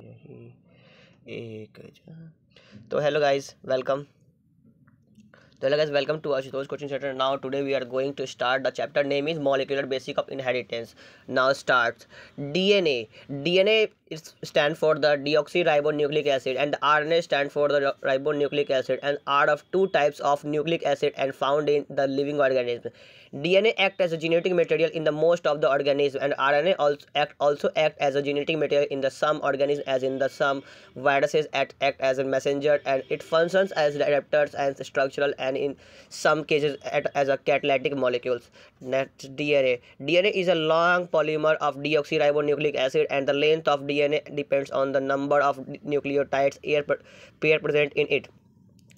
एक तो hello guys, welcome. So hello guys, welcome to Ashutosh Coaching Center. Now today we are going to start the chapter name is Molecular Basic of Inheritance. Now starts DNA. DNA is stand for the deoxyribonucleic acid and the RNA stand for the ribonucleic acid and are of two types of nucleic acid and found in the living organism. DNA act as a genetic material in the most of the organism and RNA also act as a genetic material in the some organisms as in the some viruses act as a messenger and it functions as adapters and structural and in some cases as a catalytic molecules. Next, DNA. DNA is a long polymer of deoxyribonucleic acid and the length of DNA depends on the number of nucleotides pair present in it.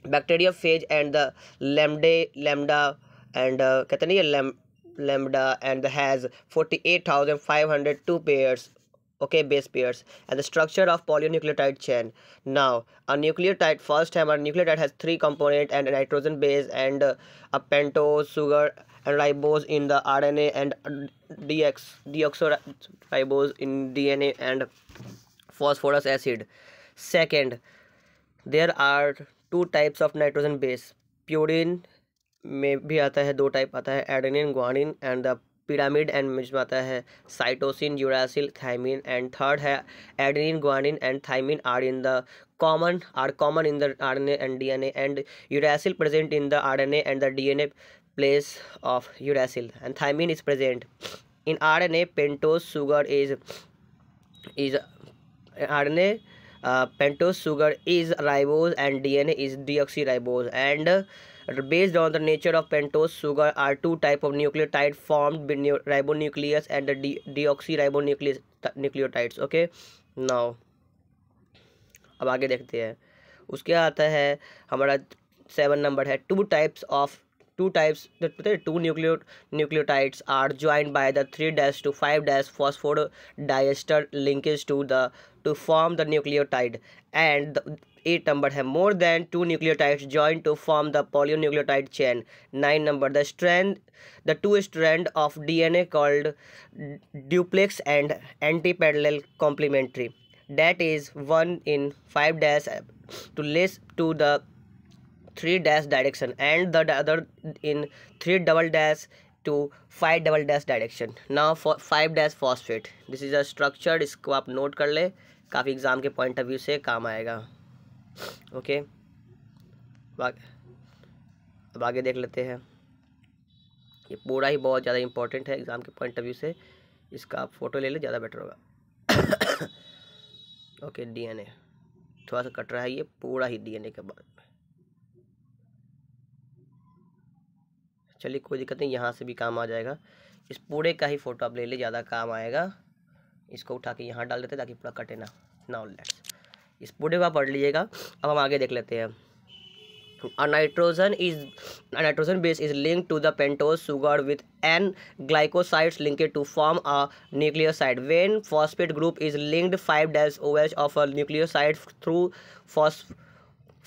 Bacteriophage and the lambda and कहते नहीं है lambda and has 48,502 pairs, okay, base pairs and the structure of polynucleotide chain. Now a nucleotide, first time a nucleotide has three components and a nitrogen base and a pentose sugar and ribose in the RNA and deoxyribose in DNA and phosphorus acid. Second, there are two types of nitrogen base. Purine में भी आता है, दो type आता है, adenine guanine and the pyrimidine में आता है cytosine uracil thymine and third है adenine guanine and thymine are common in the RNA and DNA and uracil present in the RNA and the DNA place of uracil and thymine is present in RNA. Pentose sugar is RNA. Pentose sugar is ribose and DNA is deoxyribose and based on the nature of pentose sugar are two type of nucleotide formed ribonucleus and the deoxyribonucleotides. Okay, now अब आगे देखते हैं. उसके आता है हमारा 7 number है two nucleotides are joined by the 3' to 5' phosphodiester linkage to form the nucleotide and the 8 number है more than 2 nucleotides joined to form the polynucleotide chain. 9 number the two strand of DNA called duplex and antiparallel complementary, that is one in 5' to less to the 3' direction and the other in 3" to 5" direction. Now for 5' phosphate, this is a structure, इसको आप note कर ले, काफ़ी exam के point of view से काम आएगा. Okay, अब आगे देख लेते हैं. ये पूरा ही बहुत ज़्यादा इंपॉर्टेंट है एग्ज़ाम के पॉइंट ऑफ व्यू से, इसका आप फोटो ले ले, ज़्यादा बेटर होगा. ओके, DNA थोड़ा सा कट रहा है, ये पूरा ही DNA के बाद. चलिए कोई दिक्कत नहीं, यहाँ से भी काम आ जाएगा. इस पूरे का ही फोटो आप ले ले, ज़्यादा काम आएगा. इसको उठा के यहाँ डाल देते ताकि पूरा कटे ना. नाउ लेट्स, इस पूरे को आप पढ़ लीजिएगा. अब हम आगे देख लेते हैं. A nitrogen base is linked to the pentose sugar with n glycosides linked to form a nucleoside. When phosphate group is linked 5' of a nucleoside through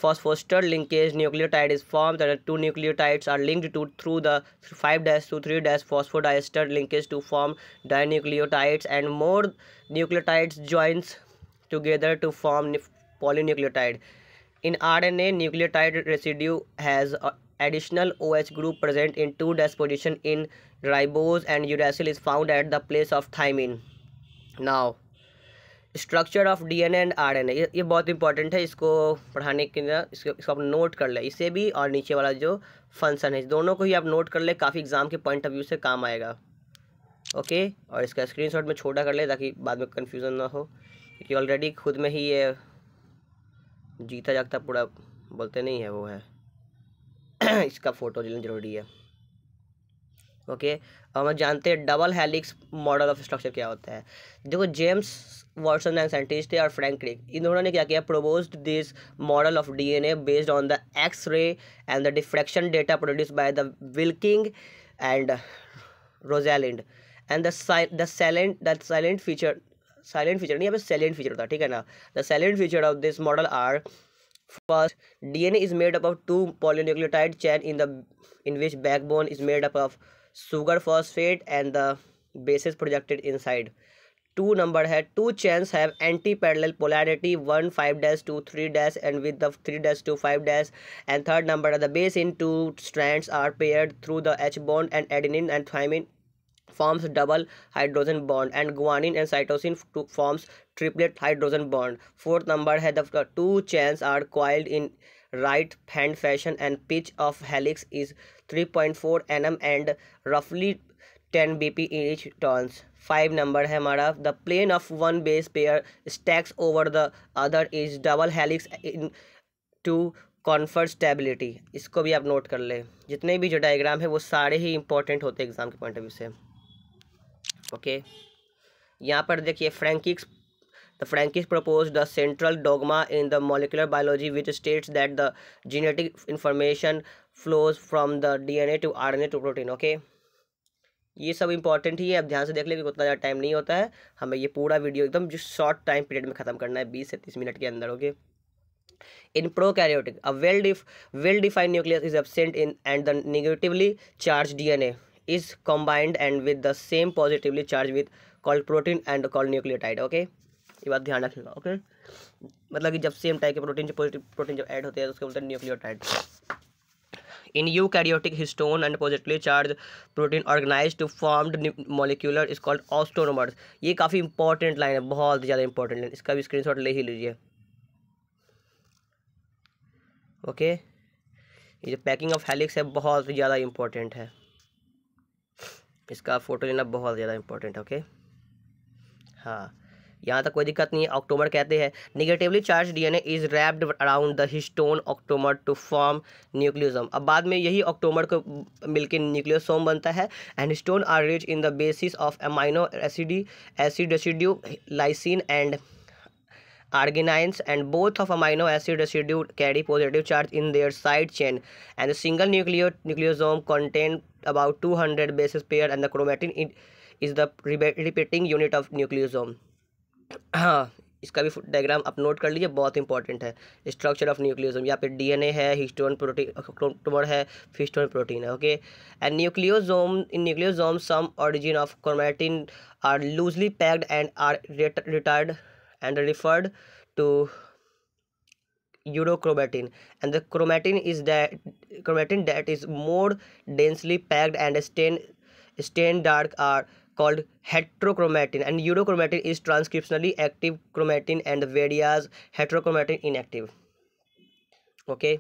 phosphostor linkage, nucleotide is formed. The two nucleotides are linked through the 5' to 3' phosphodiester linkage to form dinucleotides and more nucleotides joins together to form polynucleotide. In RNA, nucleotide residue has additional OH group present in 2' position in ribose and uracil is found at the place of thymine. Now structure of DNA and RNA, ये बहुत important है. इसको पढ़ाने के लिए इसको आप note कर ले, इसे भी और नीचे वाला जो फंक्शन है, इस दोनों को ही आप नोट कर ले, काफ़ी एग्जाम के पॉइंट ऑफ व्यू से काम आएगा. ओके, और इसका स्क्रीनशॉट में छोटा कर ले ताकि बाद में कन्फ्यूज़न ना हो, क्योंकि ऑलरेडी खुद में ही ये जीता जागता पूरा बोलते नहीं है वो है. इसका फ़ोटो लेना ज़रूरी है. ओके, अब हम जानते हैं double helix model of structure क्या होता है. देखो, जेम्स वाटसन एंड साइंटिस्ट थे और फ्रैंक क्रिक, इन दोनों ने क्या किया, proposed this model of DNA based on the X-ray and the diffraction data produced by the Wilkins and Rosalind and the silent feature नहीं, यहाँ पे सैलेंट फीचर होता है, ठीक है ना. The salient feature of this model are first, DNA is made up of two polynucleotide chain in which backbone is made up of sugar phosphate and the bases projected inside. 2 number है, 2 chains have anti-parallel polarity, 1 5 dash 2 3 dash and with the 3 dash 2 5 dash. And third number, the base in 2 strands are paired through the H bond, and adenine and thymine forms double hydrogen bond, and guanine and cytosine forms triplet hydrogen bond. Fourth number है, the 2 chains are coiled in right hand fashion and pitch of helix is 3.4 nm and roughly 10 bp in each turns. 5 number है हमारा, the plane of one base pair stacks over the other is double helix in to confer stability. इसको भी आप note कर ले। जितने भी जो डायग्राम है वो सारे ही इंपॉर्टेंट होते हैं एग्जाम के पॉइंट ऑफ व्यू से। ओके, यहाँ पर देखिए The Frankis proposed the central dogma in the molecular biology, which states that the genetic information flows from the DNA to RNA to protein. Okay, ये सब important ही है, अब ध्यान से देख ले, उतना ज़्यादा टाइम नहीं होता है, हमें ये पूरा वीडियो एकदम जो शॉर्ट टाइम पीरियड में ख़त्म करना है, 20 से 30 मिनट के अंदर। Okay, in prokaryotic, a well-defined nucleus is absent in, and the negatively charged DNA is combined and with the same positively charged with called protein and called nucleotide. Okay, ये बात ध्यान रखिएगा। ओके, मतलब कि जब same type के protein positive protein जब add होते हैं तो उसके बोलते हैं nucleotide. In eukaryotic histone and positively charge protein organize to formed molecular is called ऑस्टोनोमर्स। ये काफ़ी इंपॉर्टेंट लाइन है, बहुत ज़्यादा इंपॉर्टेंट लाइन, इसका भी स्क्रीनशॉट ले ही लीजिए। ओके, ये जो पैकिंग ऑफ हेलिक्स है बहुत ज़्यादा इंपॉर्टेंट है, इसका फ़ोटो लेना बहुत ज़्यादा इंपॉर्टेंट है। ओके, हाँ, यहाँ तक कोई दिक्कत नहीं है। ऑक्टोमर कहते हैं negatively charge DNA is wrapped around the histone octamer to form nucleosome. अब बाद में यही ऑक्टोमर को मिलकर न्यूक्लियोसोम बनता है। And histone are rich in the basis of amino acid residue lysine and arginines, and both of amino acid residue carry positive charge in their side chain, and a single nucleosome contains about 200 bases pair, and the chromatin is the repeating unit of nucleosome. हाँ, इसका भी diagram आप note कर लीजिए, बहुत important है। Structure of nucleosome, यहाँ पे डीएनए है, हिस्टोन प्रोटीन ऑक्टोमर है, हिस्टोन प्रोटीन है। Okay, and nucleosome some origin of chromatin are loosely packed and are retarded and referred to urochromatin, and the chromatin that is more densely packed and stained dark are called heterochromatin, and urochromatin is transcriptionally active chromatin and whereas heterochromatin inactive. Okay,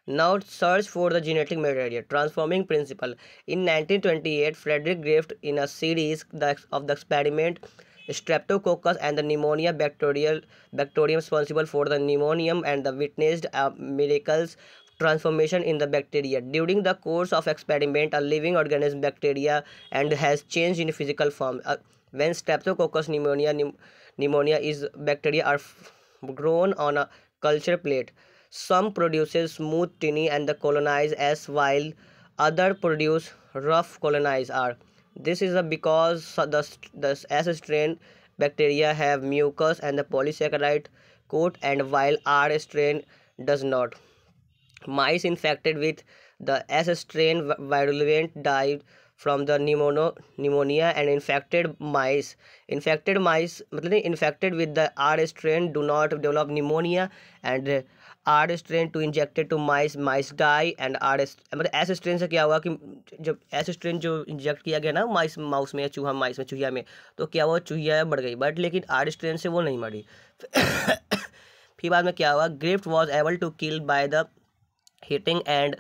now search for the genetic material transforming principle. In 1928, Frederick Graft, in a series of the experiment Streptococcus and the pneumonia bacterium responsible for the pneumonium, and the witnessed a miracles transformation in the bacteria. During the course of experiment, a living organism bacteria and has changed in physical form. When Streptococcus pneumonia is bacteria are grown on a culture plate, some produces smooth tiny and the colonize as, while other produce rough colonize are. This is because the S strain bacteria have mucus and the polysaccharide coat, and while R strain does not. Mice infected with the S strain virulent died from the pneumonia, and infected mice मतलब infected with the R strain do not develop pneumonia, and R strain to injected to mice die, and मतलब S strain से क्या हुआ कि जब S strain जो inject किया गया ना माउस में, चूहिया में, तो क्या हुआ, चूहिया बढ़ गई, बट लेकिन R strain से वो नहीं मरी। फिर बाद में क्या हुआ, Griffith was able to kill by the heating, and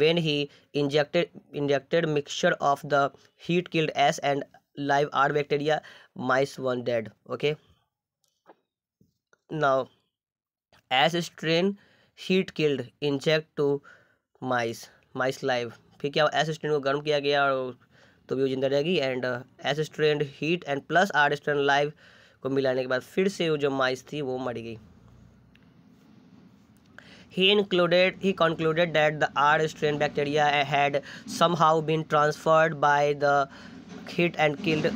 when he injected mixture of the heat killed S and live R bacteria, mice one dead. Okay, now S strain heat killed inject to mice live, फिर क्या S strain को गर्म किया गया और तो भी वो जिंदा रहेगी, and S strain heat and plus R strain live को मिलाने के बाद फिर से वो जो माइस थी वो मर गई। He concluded that the R strain bacteria had somehow been transferred by the heat and killed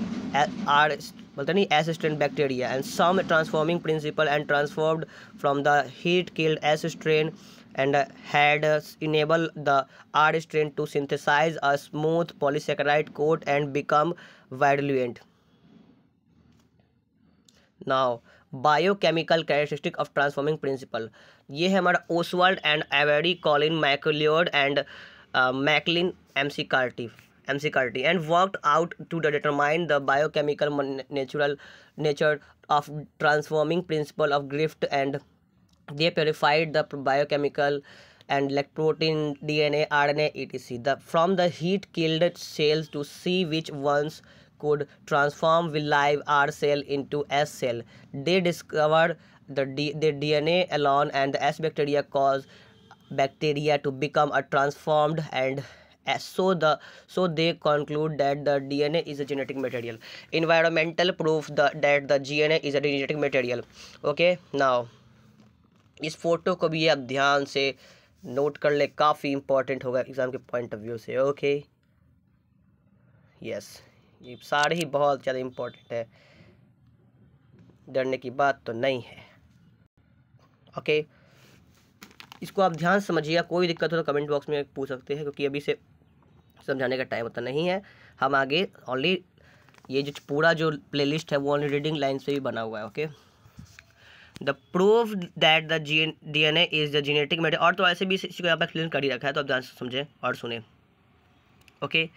S strain bacteria, and some transforming principle and transformed from the heat killed S strain, and had enabled the R strain to synthesize a smooth polysaccharide coat and become virulent. Now biochemical characteristic of transforming principle, ये है हमारा Oswald and Avery, Colin MacLeod and Maclyn MC Carty and worked out to determine the biochemical nature of transforming principle of Griffith, and they purified the biochemical and like protein, DNA, RNA, etc. From the heat killed cells to see which ones could transform with live R cell into S cell. They discovered the DNA alone and the S bacteria cause bacteria to become a transformed, and so they conclude that the DNA is a genetic material. Environmental proof that the DNA is a genetic material. Okay, now इस photo को भी आप ध्यान से note कर ले, काफ़ी important होगा एग्ज़ाम के पॉइंट ऑफ व्यू से। ओके यस, ये सारे ही बहुत ज़्यादा इम्पोर्टेंट है, डरने की बात तो नहीं है। ओके, इसको आप ध्यान समझिएगा, कोई दिक्कत हो तो कमेंट बॉक्स में पूछ सकते हैं, क्योंकि अभी से समझाने का टाइम होता नहीं है। हम आगे ओनली ये जो पूरा जो प्लेलिस्ट है वो ओनली रीडिंग लाइन से भी बना हुआ है। Okay, the proof that the DNA is the genetic material, और तो ऐसे भी इसको यहाँ पर एक्सप्लेन कर ही रखा है, तो आप ध्यान से समझें और सुने। ओके,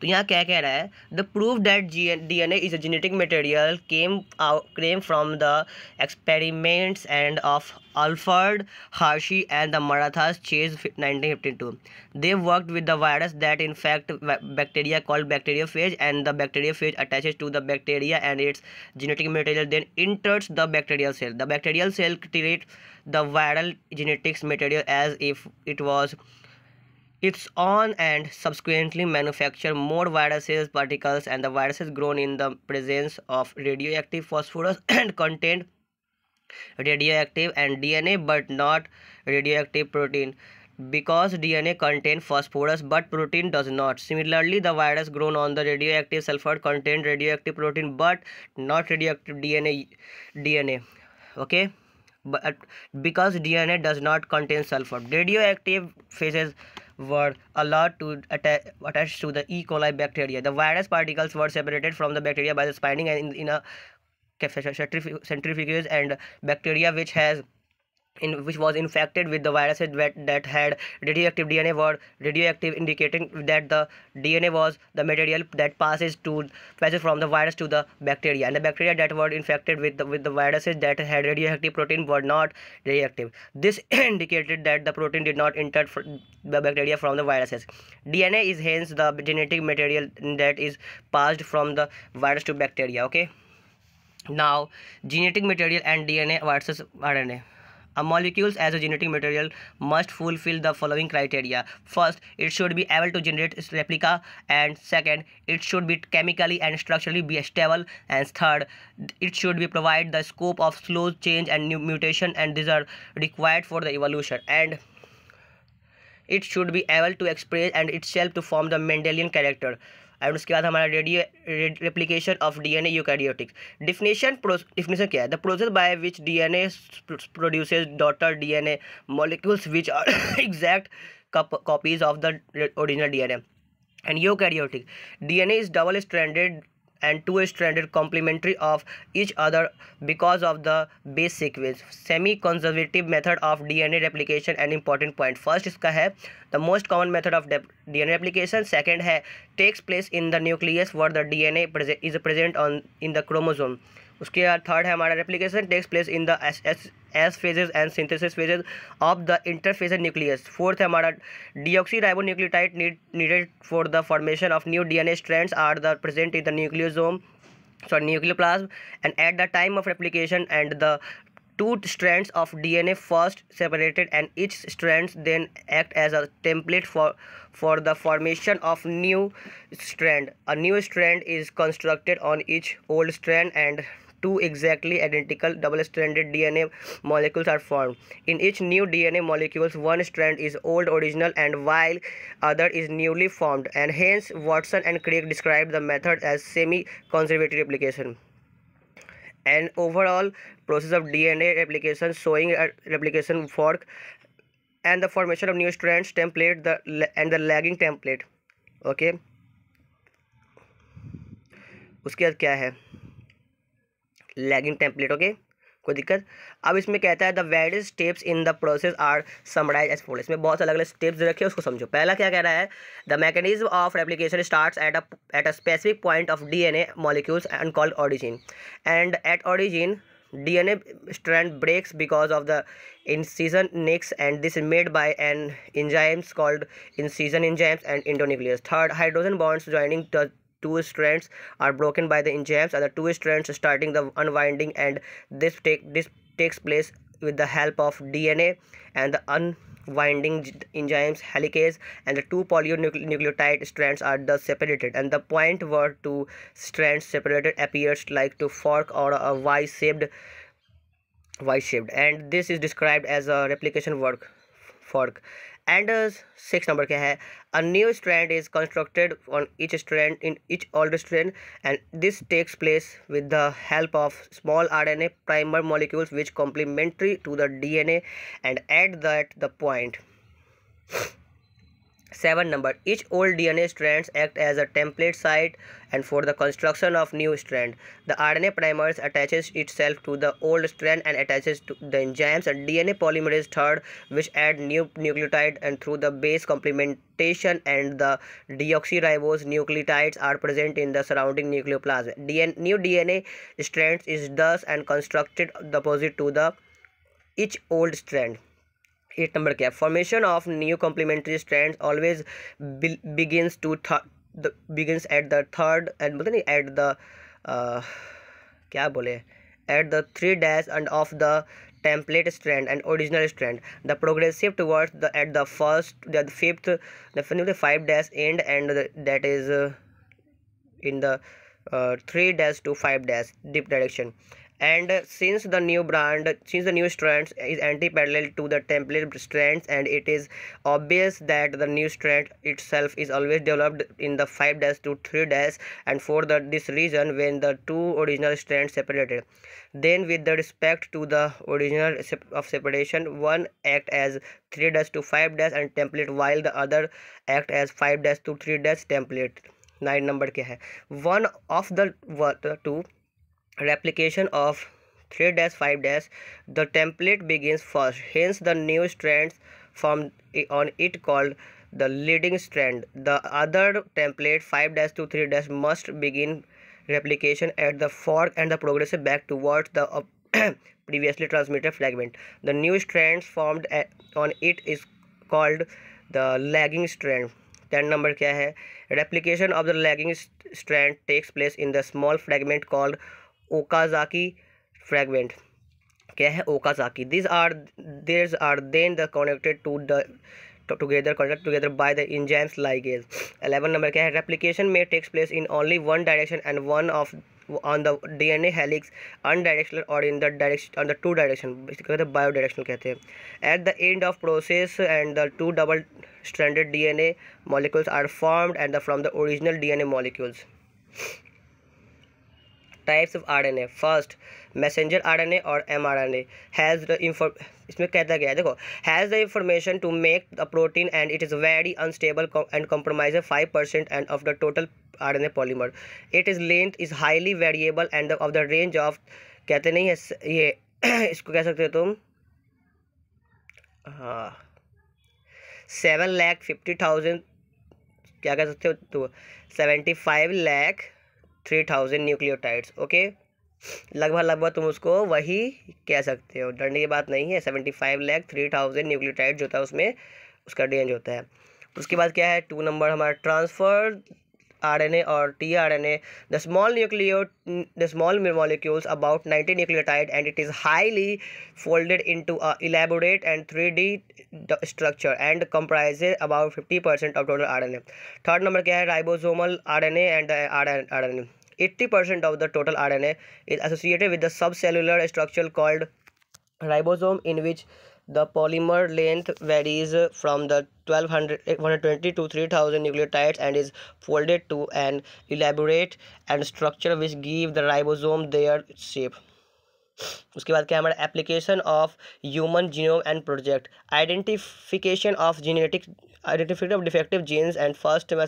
तो यहाँ क्या कह रहा है, the proof that DNA is a genetic material came from the experiments end of Alfred Hershey and the Marathas chase 1952. They worked with the virus that infect bacteria called bacteriophage, and the bacteriophage attaches to the bacteria and its genetic material then enters the bacterial cell. The bacterial cell treats the viral genetics material as if it was its own and subsequently manufacture more viruses particles, and the viruses grown in the presence of radioactive phosphorus and contain radioactive and DNA but not radioactive protein, because DNA contains phosphorus but protein does not. Similarly, the virus grown on the radioactive sulfur contains radioactive protein but not radioactive DNA. Okay, but because DNA does not contain sulfur, radioactive phases were allowed to attach to the E. coli bacteria. The virus particles were separated from the bacteria by the spinning and in a centrifuge, and bacteria which was infected with the viruses that had radioactive DNA were radioactive, indicating that the DNA was the material that passes from the virus to the bacteria, and the bacteria that were infected with the viruses that had radioactive protein were not radioactive. This indicated that the protein did not enter the bacteria from the viruses. DNA is hence the genetic material that is passed from the virus to bacteria. Okay, now genetic material and DNA versus RNA. A molecule as a genetic material must fulfill the following criteria. First, it should be able to generate its replica, and second, it should be chemically and structurally be stable, and third, it should be provide the scope of slow change and new mutation, and these are required for the evolution, and it should be able to express and itself to form the Mendelian character. And उसके बाद हमारा replication of DNA eukaryotic. Definition क्या है, the process by which DNA produces daughter DNA molecules which are exact copies of the original DNA. And eukaryotic DNA is double stranded and two-stranded complementary of each other because of the base sequence. Semi-conservative method of DNA replication and important point. First इसका है the most common method of DNA replication. Second है takes place in the nucleus where the DNA is present in the chromosome. उसके बाद third है हमारा replication takes place in the S phases and synthesis phases of the interphase nucleus. Fourth है हमारा deoxyribonucleotide needed for the formation of new DNA strands are the present in the nucleoplasm, and at the time of replication and the two strands of DNA first separated, and each strands then act as a template for the formation of new strand. A new strand is constructed on each old strand, and two exactly identical double-stranded DNA molecules are formed. In each new DNA molecules, one strand is old original and while other is newly formed, and hence Watson and Crick described the method as semi-conservative replication. An overall process of DNA replication showing a replication fork and the formation of new strands, template and the lagging template. Okay, उसके बाद क्या है, lagging template. Okay, कोई दिक्कत। अब इसमें कहता है the various steps in the process are summarise as follows. इसमें बहुत से अलग अलग स्टेप्स रखे, उसको समझो। पहला क्या कह रहा है, the mechanism of replication starts at a specific point of DNA molecules and called origin, and at origin DNA strand breaks because of the incision nicks, and this is made by an enzymes called incision enzymes and endonuclease. Third, hydrogen bonds joining the two strands are broken by the enzymes and the two strands starting the unwinding, and this takes place with the help of DNA and the unwinding enzymes helicase, and the two polynucleotide strands are thus separated, and the point where two strands separated appears like to fork or a y-shaped, and this is described as a replication fork. And 6 number क्या है, a new strand is constructed on each strand in each older strand, and this takes place with the help of small RNA primer molecules which complementary to the DNA and at that the point. 7 number, each old DNA strands act as a template site and for the construction of new strand. The RNA primers attaches itself to the old strand and attaches to the enzymes and DNA polymerase third which add new nucleotide, and through the base complementation and the deoxyribose nucleotides are present in the surrounding nucleoplasm. New DNA strands is thus and constructed opposite to the each old strand. 8 number क्या, formation of new complementary strands always begins at the third and मतलब नहीं at the क्या बोले at the 3 dash and of the template strand and original strand. The progressive towards the at the first the fifth definitely 5 dash end, and that is in the 3 dash to 5 dash deep direction. And since the new strands is anti-parallel to the template strands, and it is obvious that the new strand itself is always developed in the 5 dash to 3 dash, and for this reason when the two original strands separated, then with the respect to the original of separation, one act as 3 dash to 5 dash and template while the other act as 5 dash to 3 dash template. 9 number क्या है, one of the two replication of 3 dash 5 dash, the template begins first, hence the new strands formed on it called the leading strand. The other template 5 dash to 3 dash must begin replication at the fork and the progressive back towards the previously transmitted fragment. The new strands formed on it is called the lagging strand. 10 number क्या है, replication of the lagging strand takes place in the small fragment called Okazaki fragment. क्या है, Okazaki. These are then the connected together by the enzymes ligase. 11 number क्या है, replication may takes place in only one direction and one of on the DNA helix unidirectional or in the direction on the two direction, कहते हैं biodirectional कहते हैं. At the end of process and the two double stranded DNA molecules are formed and from the original DNA molecules. Types of RNA. First, messenger RNA or mRNA has the इसमें कहता गया है, देखो, has the information to make the protein and it is very unstable and compromises 5% and of the total RNA polymer. Its length is highly variable and of the range of कहते नहीं है ये इसको कह सकते हो तुम 7,50,000 क्या कह सकते हो तो 75,03,000 न्यूक्लियोटाइड्स. ओके, लगभग तुम उसको वही कह सकते हो, डरने की बात नहीं है. 75,03,000 न्यूक्लियोटाइड जो होता है उसमें उसका रेंज होता है. उसके बाद क्या है, 2 नंबर हमारा ट्रांसफर RNA और tRNA. The small molecules about 90 nucleotide and it is highly folded into a elaborate and 3D structure and comprises about 50% of total RNA. Third number क्या है, ribosomal RNA and RNA. 80% of the total RNA is associated with the subcellular structure called ribosome, in which the polymer length varies from the 120 to 3,000 nucleotides and is folded to an elaborate and structure which give the ribosome their shape. उसके बाद क्या है हमारा application of human genome and project, identification of identification of defective genes and first में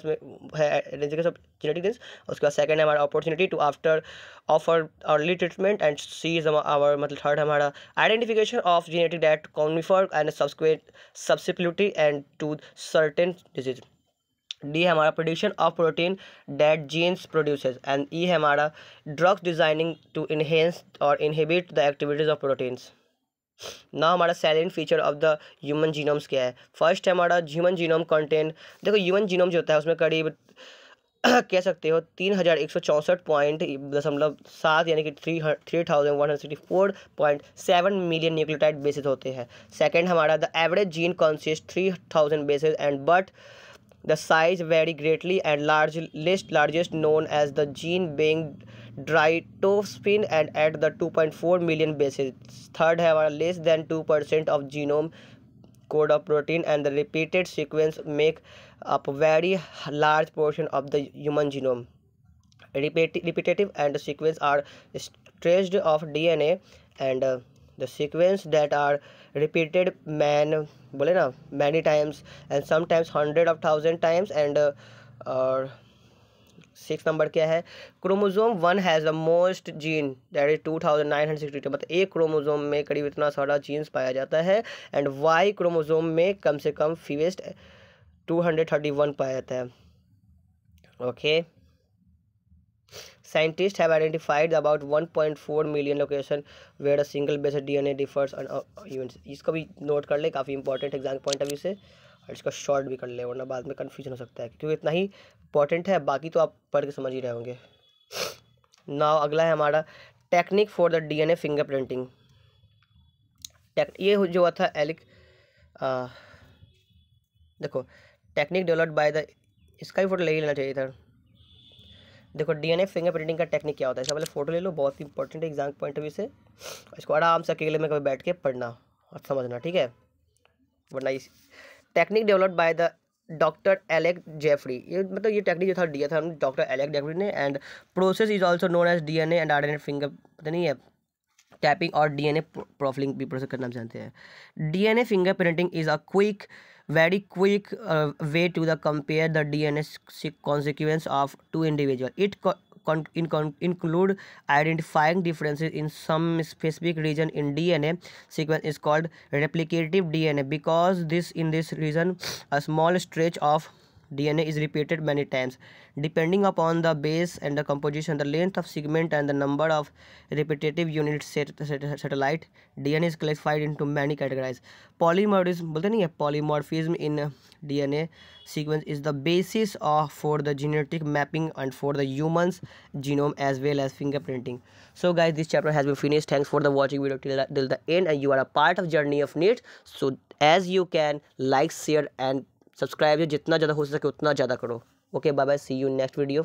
है identification of genetic jeans. उसके बाद second है हमारा opportunity to after offer early treatment and C is our मतलब थर्ड हमारा identification of genetic that confer and subsequent susceptibility and to certain disease. D है हमारा production of protein that genes produces and E है हमारा drugs designing to enhance और inhibit the activities of proteins. ना हमारा salient feature of the human genomes क्या है। First है हमारा ह्यूमन जीनोम कंटेंट, देखो ह्यूमन जीनोम जो होता है उसमें करीब कह सकते हो 3164.7 यानी कि 3164.7 मिलियन न्यूक्लियोटाइड बेसिस होते हैं। सेकंड हमारा the average gene consist 3000 basis and but the size vary greatly and largest known as the gene being tryptophan and at the 2.4 million bases. Third है हमारा less than 2% of genome code of protein and the repeated sequence make up a very large portion of the human genome. Repetitive and the sequence are stretched of DNA and the sequence that are repeated बोले ना many times and sometimes 100,000 times and और 6 number क्या है chromosome 1 has the most gene that is 2962 मतलब एक chromosome में करीब इतना सारा जीन्स पाया जाता है एंड वाई क्रोमोसोम में कम से कम फीवेस्ट 231 पाया जाता है। Okay Scientists have identified about 1.4 million locations where a single base DNA differs on events. इसका भी नोट कर ले, काफ़ी important exam point of view से, और इसका शॉर्ट भी कर ले वरना बाद में कन्फ्यूजन हो सकता है क्योंकि इतना ही इंपॉर्टेंट है, बाकी तो आप पढ़ के समझ ही रहे होंगे। नाउ अगला है हमारा technique for the DNA fingerprinting. ये जो था देखो टेक्निक डेवलप्ड बाय द, इसका भी फोटो ले लेना चाहिए था। देखो DNA फिंगरप्रिंटिंग का टेक्निक क्या होता है, इसका पहले फोटो ले लो, बहुत ही इंपॉर्टेंट है एग्जाम पॉइंट ऑफ व्यू से, इसको आराम से अकेले में कभी बैठ के पढ़ना और समझना, ठीक है। वरना इस technique developed by the doctor Alec Jeffrey, ये मतलब ये टेक्निक जो था दिया था डॉक्टर एलेक जेफरी ने, and process is also known as DNA and RNA finger पता नहीं है टैपिंग और DNA प्रोफाइलिंग भी प्रोसेस करना जानते हैं। DNA fingerprinting is a very quick way to compare the DNA consequence of two individuals. It include identifying differences in some specific region in DNA sequence is called replicative DNA because in this region a small stretch of DNA is repeated many times. Depending upon the base and the composition, the length of segment and the number of repetitive units satellite, DNA is classified into many categories. Polymorphism बोलते नहीं है, polymorphism in DNA sequence is the basis for the genetic mapping and for the human's genome as well as fingerprinting. So guys, this chapter has been finished. Thanks for the watching video till the end, and you are a part of journey of NEET. So as you can like, share and subscribe जितना ज़्यादा हो सके उतना ज़्यादा करो। Okay bye bye, see you next video.